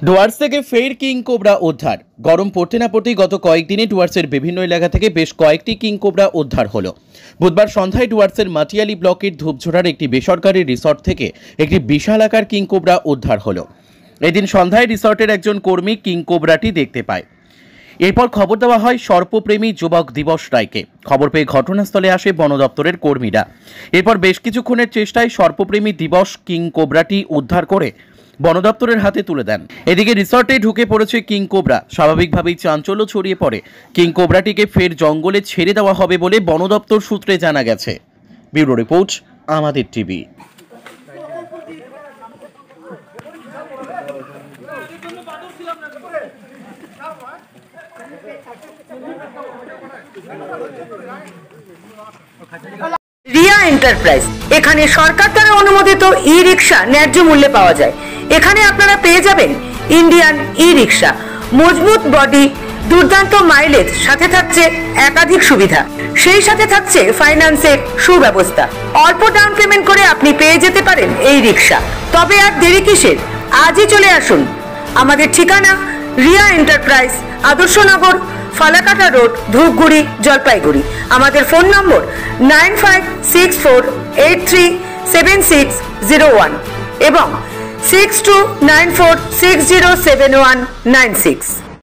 ডুয়ার্স থেকে ফের king cobra উদ্ধার। গরম পড়তে না পড়তেই গত কয়েকদিনে ডুয়ার্সের বিভিন্ন এলাকা থেকে বেশ কয়েকটি কিং কোবরা উদ্ধার হলো। বুধবার সন্ধ্যায় ডুয়ার্সের মাটিয়ালি ব্লকের ধূপঝোড়ার একটি বেসরকারি রিসর্ট থেকে একটি বিশাল আকার কিং কোবরা উদ্ধার হলো। এদিন সন্ধ্যায় রিসর্টের একজন কর্মী কিং কোবরাটি দেখতে পায়। এরপর খবর দেওয়া হয় সর্পপ্রেমী যুবক দিবস রায়কে। খবর পেয়ে ঘটনাস্থলে আসে বন দপ্তরের কর্মীরা। এরপর বেশ কিছুক্ষণের চেষ্টায় সর্পপ্রেমী দিবস কিং কোবরাটি উদ্ধার করে বন দপ্তরের হাতে তুলে দেন। এদিকে রিসর্টে ঢুকে পড়েছে কিং কোবরা। স্বাভাবিকভাবেই চাঞ্চল্য ছড়িয়ে পড়ে। কিং কোবরাটিকে ফের জঙ্গলে ছেড়ে দেওয়া হবে বলে বন দপ্তর সূত্রে জানা গেছে। ব্যুরো রিপোর্ট, আমাদের টিভি। রিয়া এন্টারপ্রাইজ, এখানে সরকার দ্বারা অনুমোদিত ই রিক্সা ন্যায্য মূল্যে পাওয়া যায়। এখানে আপনারা পেয়ে যাবেন ইন্ডিয়ান ই রিক্সা, মজবুত বডি, দুর্দান্ত মাইলেজ, সাথে থাকছে একাধিক সুবিধা। সেই সাথে থাকছে ফাইন্যান্সের সুব্যবস্থা। অল্প ডাউন পেমেন্ট করে আপনি পেয়ে যেতে পারেন এই রিক্সা। তবে আর দেরি কিসের? আজই চলে আসুন। আমাদের ঠিকানা রিয়া এন্টারপ্রাইজ, আদর্শনগর, ফালাকাটা রোড, ধূপগুড়ি, জলপাইগুড়ি। আমাদের ফোন নম্বর 9564837601 এবং 6294607196।